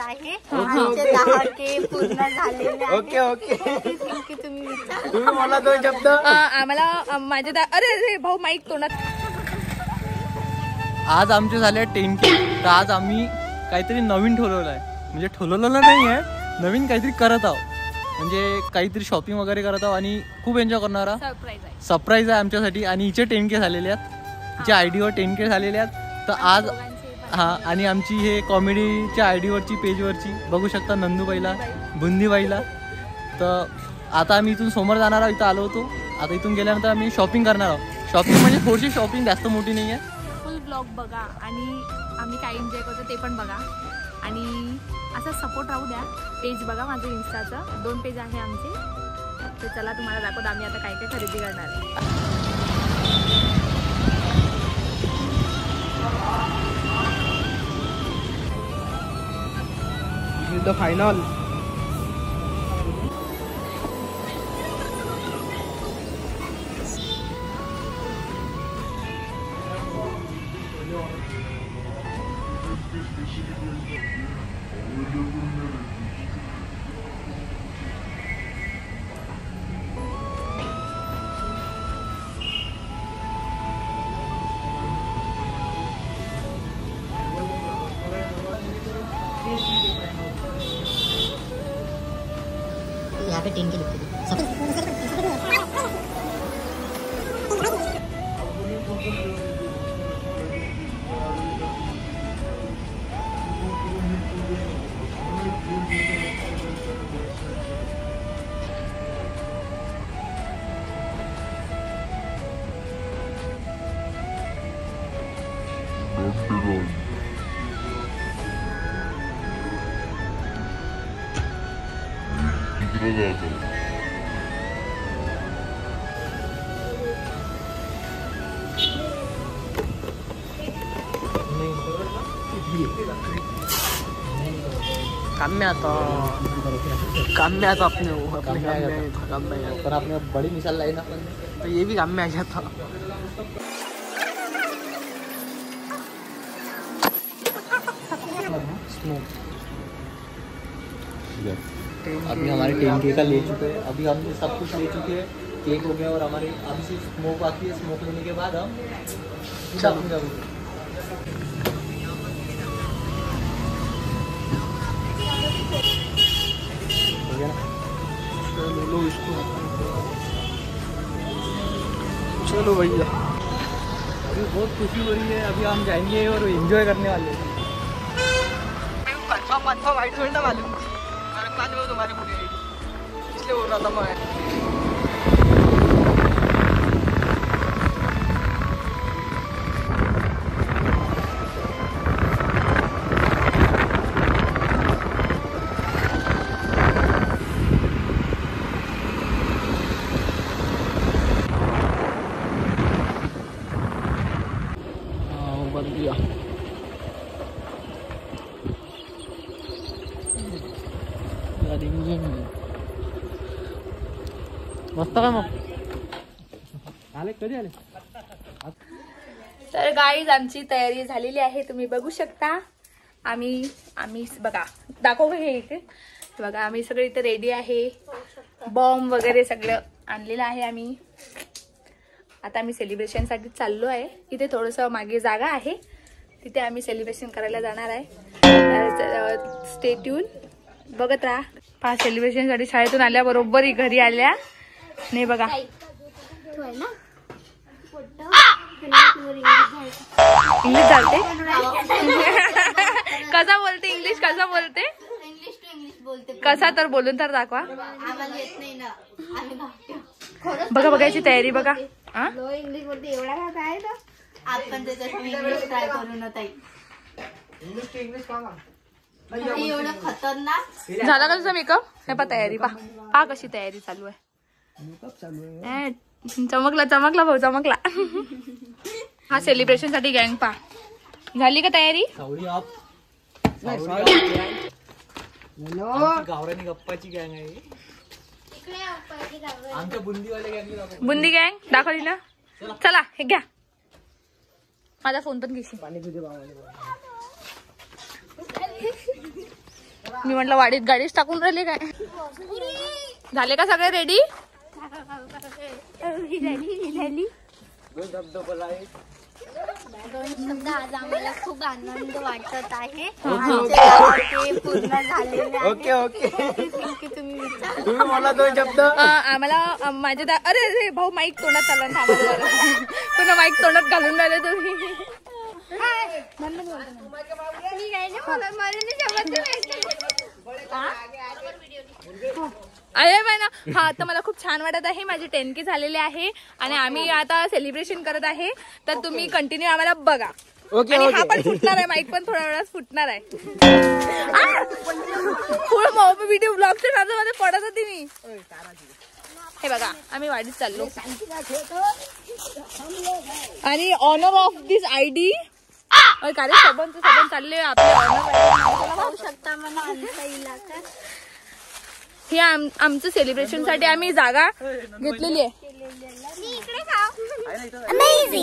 आहे आमचे 10K पूर्ण झालेले आहे. ओके ओके तुम्ही मला 2 शब्द. आम्हाला माझे अरे भाऊ माईक तोंडात. आज आमचे झाले 10K. तर आज आम्ही काहीतरी नवीन ठरवलं आहे. म्हणजे ठरवलेलं नाही आहे, नवीन काहीतरी करत आहोत. म्हणजे काहीतरी शॉपिंग वगैरे करत आहोत आणि खूप एन्जॉय करणारा सरप्राईज आहे आमच्यासाठी. आणि हिचे 10K झालेले आहेत, हिच्या आयडीवर 10K झालेले आहेत. तर आज आणि आमची हे कॉमेडीच्या आयडीवरची पेजवरची बघू शकता नंदूबाईला बुंदीबाईला. तर आता आम्ही इथून समोर जाणार आहोत. इथं आलो होतो, आता इथून गेल्यानंतर आम्ही शॉपिंग करणार आहोत. शॉपिंग म्हणजे थोडीशी शॉपिंग, जास्त मोठी नाही आहे. फुल ब्लॉग बघा आणि आम्ही काय एन्जॉय करतो ते पण बघा. आणि असं सपोर्ट राहू द्या. पेज बघा माझं इन्स्टाचं, 2 पेज आहे आमचे. तर चला तुम्हाला दाखवतो आम्ही आता काय काय खरेदी करणार आहे. The final. यहाँ पे 10K लिखते थे. काम में आता अपने पर आपने बड़ी मिसाल लाई ना, तो ये भी काम में आ जाता. अभी हमारे 10K का ले चुके हैं. अभी हमने सब कुछ ले चुके हैं. केक हो गया और हमारे अभी सिर्फ स्मोक बाकी है. स्मोक लेने के बाद हम चलो इसको. चलो भैया, अभी बहुत खुशी हो रही है. अभी हम जाएंगे और एंजॉय करने वाले हैं. कंफर्म वाइट थोड़ी ना मालूम थी, तुम्हारे पूरी इसलिए बोल रहा था मैं. मस्त काय मग आले कधी आले. तर गाईज आमची तयारी झालेली आहे, तुम्ही बघू शकता. आम्ही बघा दाखव हे इथे बघा. आम्ही सगळे इथे रेडी आहे. बॉम्ब वगैरे सगळं आणलेलं आहे आम्ही. आता आम्ही सेलिब्रेशनसाठी चाललो आहे. इथे थोडंसं मागे जागा आहे, तिथे आम्ही सेलिब्रेशन करायला जाणार आहे. स्टे ट्यून, बघत राहा. 5 सेलिब्रेशनसाठी शाळेतून आल्याबरोबर घरी आल्या नाही बघा. इंग्लिश चालते. कसा बोलते इंग्लिश, कसा बोलते कसा तर बोलून तर दाखवा. बघा बघायची तयारी बघा. इंग्लिश बोलते एवढा काय ना आपण इंग्लिश ट्राय करू ना ताई. एवढं खतरनाक झाला का तुझा मेकअप. हे पा तयारी पा कशी तयारी चालू आहे. चमकला चमकला भाऊ चमकला. हा सेलिब्रेशन साठी गँग पा झाली का तयारी. गावरानी गप्पाची गँग आहे. आमच्या बुंदीवाले गँग. बुंदी गँग दाखवली ना. चला हे घ्या. माझा फोन पण घेशील. मी म्हटलं वाडीत गाडीच टाकून राहिले काय. झाले का सगळे रेडी? दोन शब्द आज आम्हाला खूप आनंद वाटत आहे. आमचे पूर्ण झालेले आहे. ओके ओके की तुम्ही विचार तुम्ही मला 2 शब्द. आम्हाला माझे अरे भाऊ माईक तोंडात चालला पुन्हा माईक तोंडात घालून राहिले तुम्ही. अरे बाय ना. हा तर मला खूप छान वाटत आहे. माझे 10K झालेले आहे आणि आम्ही आता सेलिब्रेशन करत आहे. तर तुम्ही कंटिन्यू आम्हाला बघा. ओके आणि हा ओके. पण फुटणार आहे. माईक पण थोड्या वेळात फुटणार आहे. फुल व्हिडिओ ब्लॉगच्या नादामध्ये पडत होती मी. हे बघा आम्ही वाडीत चाललो आणि ऑनर ऑफ दिस आयडी कार्य सबन चालले आपले ऑनर पाहू शकता मला आमचा इलाका. हे आमचं सेलिब्रेशन साठी आम्ही जागा घेतलेली आहे. मी इकडे खाऊ.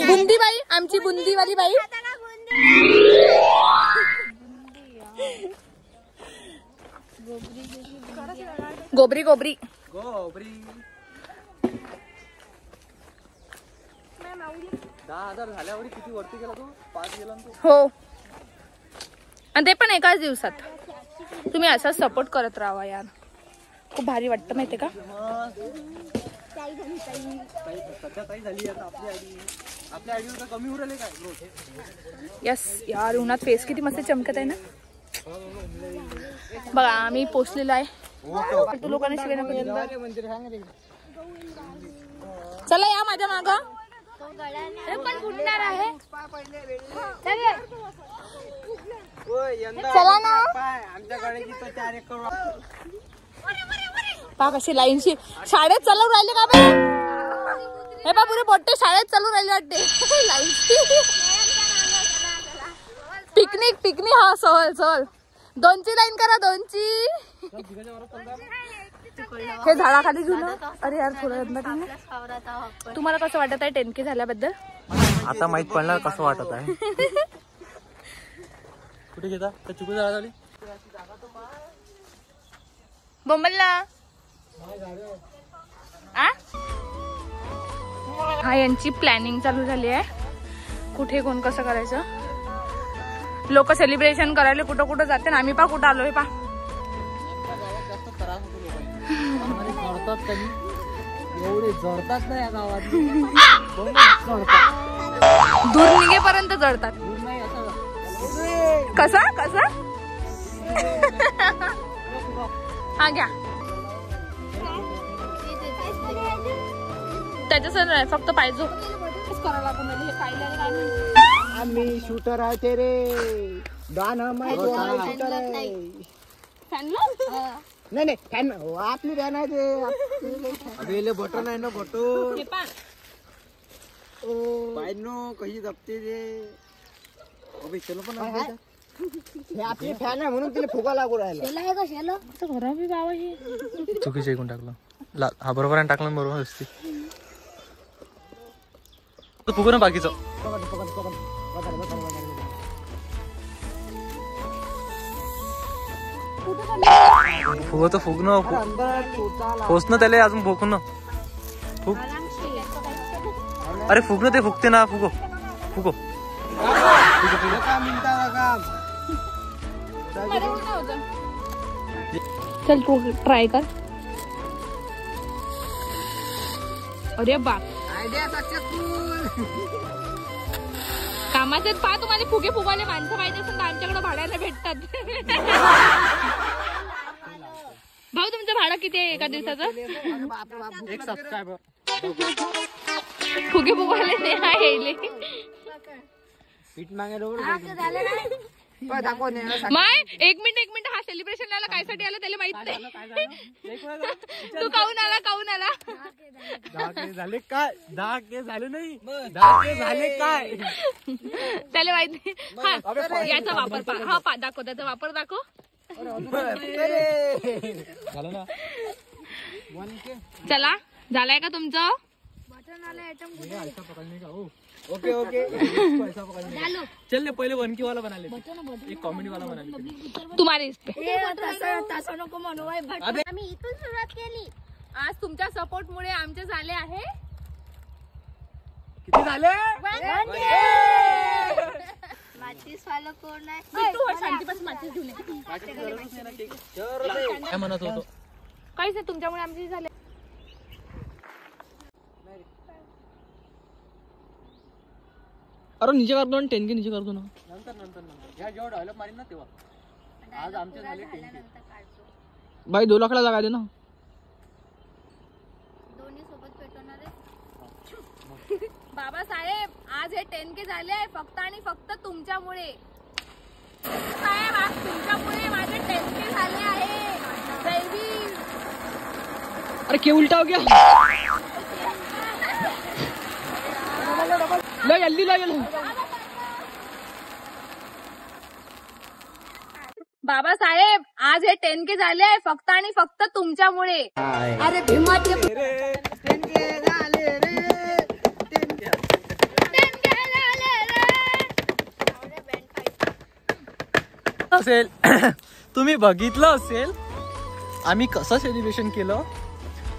बुंदीबाई आमची बुंदीवाली बाई. गोबरी गोबरी 10,000 झाल्यावर किती वरती गेला तू? 5 गेला ना तू. हो आणि ते पण एकाच दिवसात. तुम्ही असाच सपोर्ट करत राहा यार. खूप भारी वाटतं माहितीये का. सध्या काही झाली आता आपल्या आयडीवर कमी होऊ राहिले काय. यस यार उन्हात फेस किती मस्त चमकत आहे ना. बघा आम्ही पोचलेलो आहे. तू लोकांना शिवाय नको. चला या माझ्या माग. पण फुटणार आहे. चला ना. आमच्याकडे पा कशी लाईनशी शाळेत चालू राहिले का बे. हे पा पुरे मोठे शाळेत चालू राहिले वाटते. लाईनशी पिकनिक हा सहल 2ची लाईन करा 2ची. हे झाडाखाली घेऊन. अरे यार थोडं तुम्हाला कसं वाटत आहे 10K झाल्याबद्दल? आता माहित पडणार कसं वाटत आहे. कुठे घेता तर चुकू जागा झाली बोंबलला. हा यांची प्लॅनिंग चालू झाली आहे. कुठे कोण कसं करायचं. लोक सेलिब्रेशन करायला कुठं कुठं जाते. आम्ही पा कुठं आलोय पा. एवढे जडतात ना या गावात. दूर निघेपर्यंत जळतात. कसा कसा हा घ्या. त्याच्यासर फक्त पाहिजे करावं लागून हे पाहिलं. आम्ही शूटर आहे ते रे. शूटर आहे. नाही फॅन आपली फॅन आहे ते. बटन आहे ना बटन. पायनो कशी जपते ते. चलो पण हे आपली फॅन आहे म्हणून तिला फुगा लागू राहिला. चुकीचं ऐकून टाकलं. हा बरोबर आहे टाकलं बरोबर असते. फुगू ना बाकीचं. फुग तर फुग न पोच ना त्याला अजून फुक न फुग. अरे फुग ना ते फुगते ना. फुगो फुगो. चल तू ट्राय कर. अरे बाप कामाचे पहा. तुम्हाला फुगे फुगाले माणसं पाहिजे असेल तर आमच्याकडे भाड्याला भेटतात. भाऊ तुमचं भाडं किती आहे एका दिवसाचं? 1 सबस्क्रायबर. फुगे फुगाले ते आहे. पीठ मागे माय 1 मिनिट हा सेलिब्रेशन आला कायसाठी आला त्याला माहित नाही. तू काऊन आला 10K झाले काय? 10K झाले नाही. 10K झाले काय त्याला माहित नाही. हा याचा वापर पा. हा पा दाखव त्याचा वापर दाखव. झालं ना. चला झालाय का तुमचं? ओके ओके पैसा पकड़ने चल ले पहिले वनकी वाला बना लेते एक कॉमेडी वाला बना लेते तुम्हारे इस पे तसं नको म्हणू आम्ही इथून सुरुवात केली. आज तुमच्या सपोर्ट मुळे आमचे झाले आहे किती झाले मातीस वाला कोण आहे? काय म्हणत होतो काहीच नाही तुमच्यामुळे आमचे झाले. अरे नीचे करतो ना 10K नीचे करतो ना. नंतर नंतर नंतर ह्या जेव्हा डेव्हलप मारीन ना तेव्हा आज आमचे झाले 10K. भाई 2 लाखाला जागा दे ना. दोन्ही सोबत पेटवणार आहे. बाबासाहेब आज हे 10K झाले आहे फक्त आणि फक्त तुमच्यामुळे. साहेब आज तुमच्यामुळे माझे 10K झाले आहे. जय भीम. अरे क्या उल्टा हो गया. लो जल्दी लो जल्दी. बाबासाहेब आज हे 10K झाले आहे फक्त आणि फक्त तुमच्यामुळे. अरे भीमाचे असेल तुम्ही बघितलं असेल आम्ही कसं सेलिब्रेशन केलं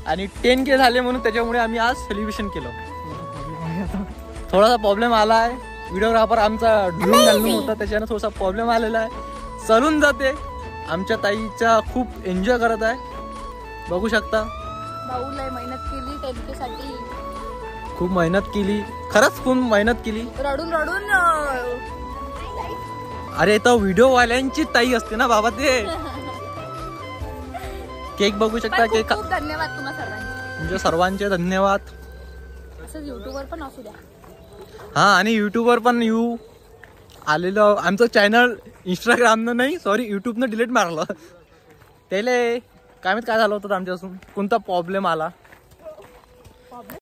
आणि 10K झाले म्हणून त्याच्यामुळे आम्ही आज सेलिब्रेशन केलं. थोडासा प्रॉब्लेम आला आहे. व्हिडिओग्राफर आमचा ढुलून घालून होता त्याच्यानं थोडासा प्रॉब्लेम आलेला आहे. चालून जाते. आमच्या ताईच्या खूप एन्जॉय करत आहे बघू शकता. भाऊ लय मेहनत केली 10K साठी. खूप मेहनत केली खरंच खूप मेहनत केली. रडून रडून अरे तो व्हिडिओ वाल्यांची ताई असते ना बाबा ते. केक बघू शकता. खूप केक खूप धन्यवाद तुम्हा सर्वांचे. तुमच्या सर्वांचे धन्यवाद. असंच युट्यूबवर पण असू द्या. हा आणि युट्यूबवर पण येऊ आलेलं. आमचं चॅनल इंस्टाग्रामनं नाही सॉरी युट्यूबनं डिलीट मारलं. त्याला काय माहित काय झालं होतं आमच्यापासून कोणता प्रॉब्लेम आला.